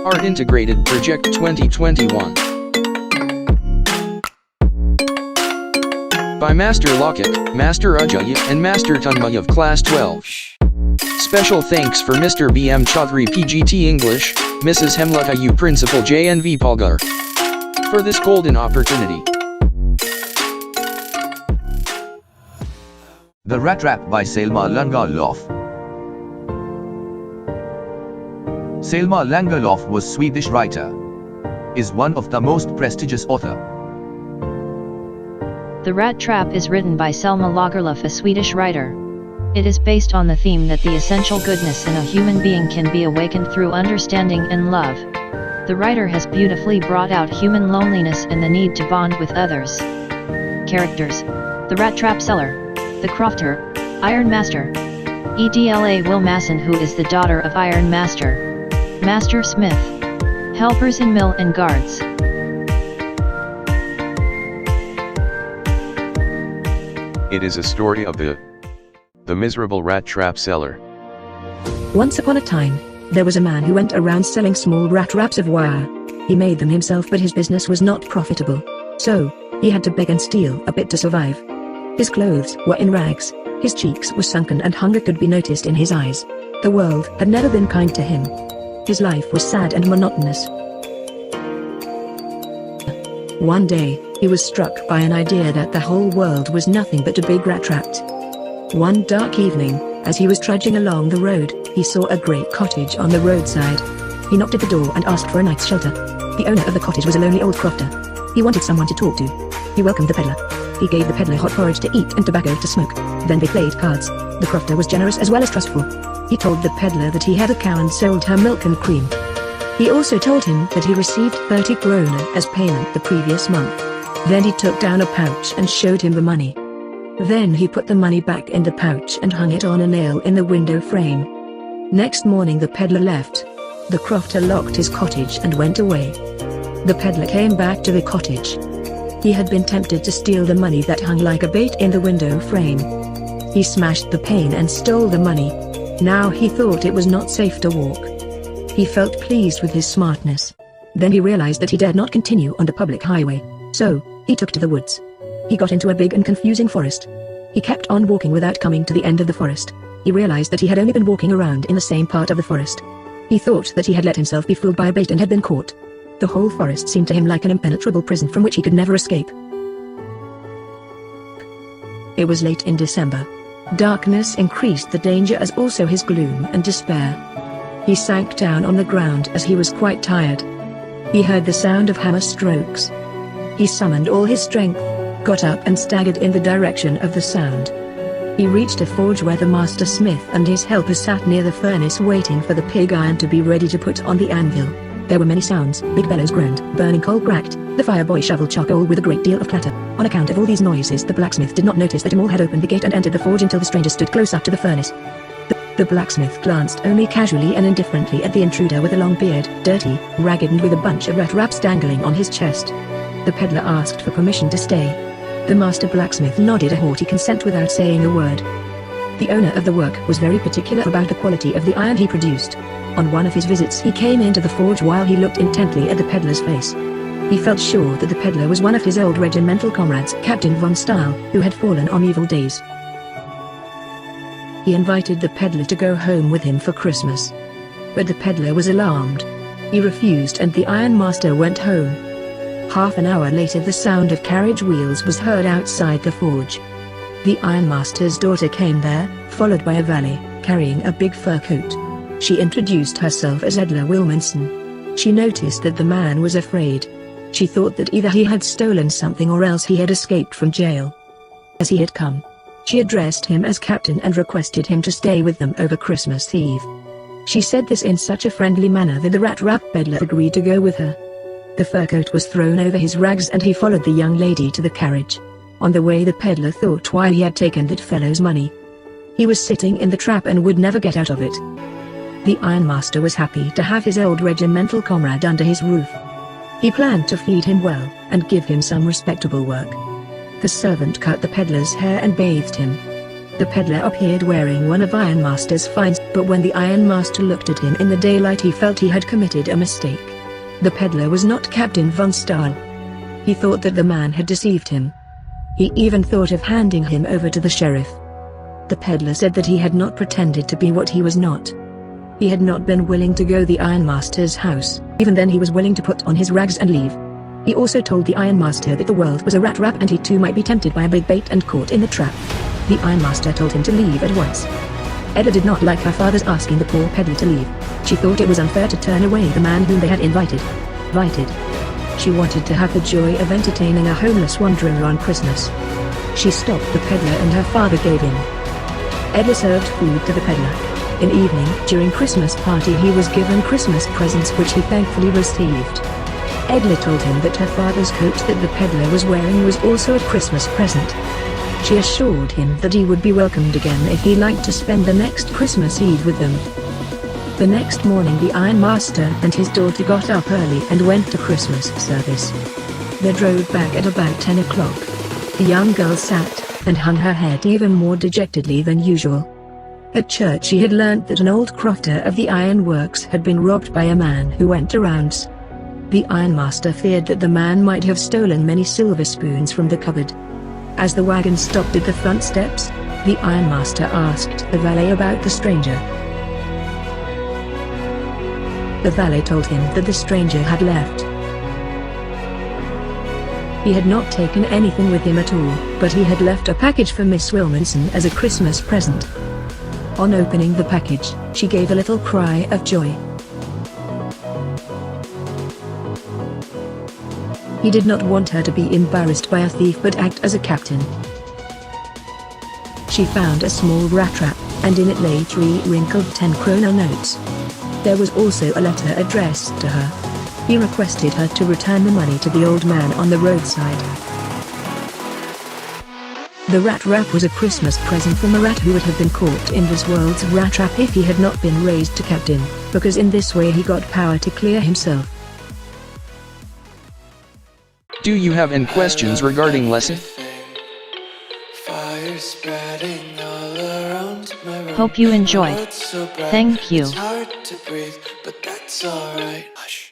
Art Integrated Project 2021. By Master Lokit, Master Ajay, and Master Tanmay of Class 12. Special thanks for Mr. B.M. Chaudhary PGT English, Mrs. Hemlata U Principal JNV Palgar, for this golden opportunity. The Rattrap by Selma Lagerlöf. Selma Lagerlöf was Swedish writer. Is one of the most prestigious author. The Rattrap is written by Selma Lagerlöf, a Swedish writer. It is based on the theme that the essential goodness in a human being can be awakened through understanding and love. The writer has beautifully brought out human loneliness and the need to bond with others. Characters: the Rattrap seller, the crofter, Iron Master, Edla Wilmasson, who is the daughter of Iron Master, Master Smith, helpers in mill and guards. It is a story of the miserable rat-trap seller. Once upon a time, there was a man who went around selling small rat traps of wire. He made them himself, but his business was not profitable. So, he had to beg and steal a bit to survive. His clothes were in rags, his cheeks were sunken, and hunger could be noticed in his eyes. The world had never been kind to him. His life was sad and monotonous. One day, he was struck by an idea that the whole world was nothing but a big rat trap. One dark evening, as he was trudging along the road, he saw a great cottage on the roadside. He knocked at the door and asked for a night's shelter. The owner of the cottage was a lonely old crofter. He wanted someone to talk to. He welcomed the peddler. He gave the peddler hot porridge to eat and tobacco to smoke. Then they played cards. The crofter was generous as well as trustful. He told the peddler that he had a cow and sold her milk and cream. He also told him that he received 30 krona as payment the previous month. Then he took down a pouch and showed him the money. Then he put the money back in the pouch and hung it on a nail in the window frame. Next morning the peddler left. The crofter locked his cottage and went away. The peddler came back to the cottage. He had been tempted to steal the money that hung like a bait in the window frame. He smashed the pane and stole the money. Now he thought it was not safe to walk. He felt pleased with his smartness. Then he realized that he dared not continue on the public highway. So, he took to the woods. He got into a big and confusing forest. He kept on walking without coming to the end of the forest. He realized that he had only been walking around in the same part of the forest. He thought that he had let himself be fooled by a bait and had been caught. The whole forest seemed to him like an impenetrable prison from which he could never escape. It was late in December. Darkness increased the danger as also his gloom and despair. He sank down on the ground as he was quite tired. He heard the sound of hammer strokes. He summoned all his strength, got up and staggered in the direction of the sound. He reached a forge where the master smith and his helpers sat near the furnace waiting for the pig iron to be ready to put on the anvil. There were many sounds: big bellows groaned, burning coal cracked, the fireboy shoveled charcoal with a great deal of clatter. On account of all these noises, the blacksmith did not notice that Amol had opened the gate and entered the forge until the stranger stood close up to the furnace. The blacksmith glanced only casually and indifferently at the intruder with a long beard, dirty, ragged, and with a bunch of rat wraps dangling on his chest. The peddler asked for permission to stay. The master blacksmith nodded a haughty consent without saying a word. The owner of the work was very particular about the quality of the iron he produced. On one of his visits he came into the forge while he looked intently at the peddler's face. He felt sure that the peddler was one of his old regimental comrades, Captain von Stahl, who had fallen on evil days. He invited the peddler to go home with him for Christmas. But the peddler was alarmed. He refused and the ironmaster went home. Half an hour later the sound of carriage wheels was heard outside the forge. The ironmaster's daughter came there, followed by a valet, carrying a big fur coat. She introduced herself as Edla Wilmanson. She noticed that the man was afraid. She thought that either he had stolen something or else he had escaped from jail. As he had come, she addressed him as captain and requested him to stay with them over Christmas Eve. She said this in such a friendly manner that the rat-wrap peddler agreed to go with her. The fur coat was thrown over his rags and he followed the young lady to the carriage. On the way the peddler thought why he had taken that fellow's money. He was sitting in the trap and would never get out of it. The ironmaster was happy to have his old regimental comrade under his roof. He planned to feed him well, and give him some respectable work. The servant cut the peddler's hair and bathed him. The peddler appeared wearing one of Ironmaster's fine But when the ironmaster looked at him in the daylight, he felt he had committed a mistake. The peddler was not Captain von Stahl. He thought that the man had deceived him. He even thought of handing him over to the sheriff. The peddler said that he had not pretended to be what he was not. He had not been willing to go to the ironmaster's house. Even then he was willing to put on his rags and leave. He also told the ironmaster that the world was a rat trap and he too might be tempted by a big bait and caught in the trap. The ironmaster told him to leave at once. Edda did not like her father's asking the poor peddler to leave. She thought it was unfair to turn away the man whom they had invited. She wanted to have the joy of entertaining a homeless wanderer on Christmas. She stopped the peddler and her father gave in. Edda served food to the peddler. In evening, during Christmas party, he was given Christmas presents which he thankfully received. Edla told him that her father's coat that the peddler was wearing was also a Christmas present. She assured him that he would be welcomed again if he liked to spend the next Christmas Eve with them. The next morning the ironmaster and his daughter got up early and went to Christmas service. They drove back at about 10 o'clock. The young girl sat and hung her head even more dejectedly than usual. At church she had learnt that an old crofter of the ironworks had been robbed by a man who went around. The ironmaster feared that the man might have stolen many silver spoons from the cupboard. As the wagon stopped at the front steps, the ironmaster asked the valet about the stranger. The valet told him that the stranger had left. He had not taken anything with him at all, but he had left a package for Miss Wilmanson as a Christmas present. On opening the package, she gave a little cry of joy. He did not want her to be embarrassed by a thief but act as a captain. She found a small rat trap, and in it lay 3 wrinkled 10-krona notes. There was also a letter addressed to her. He requested her to return the money to the old man on the roadside. The rat trap was a Christmas present from a rat who would have been caught in this world's rat trap if he had not been raised to captain, because in this way he got power to clear himself. Do you have any questions regarding lesson? Hope you enjoyed. Thank you. It's hard to breathe, but that's alright. Hush.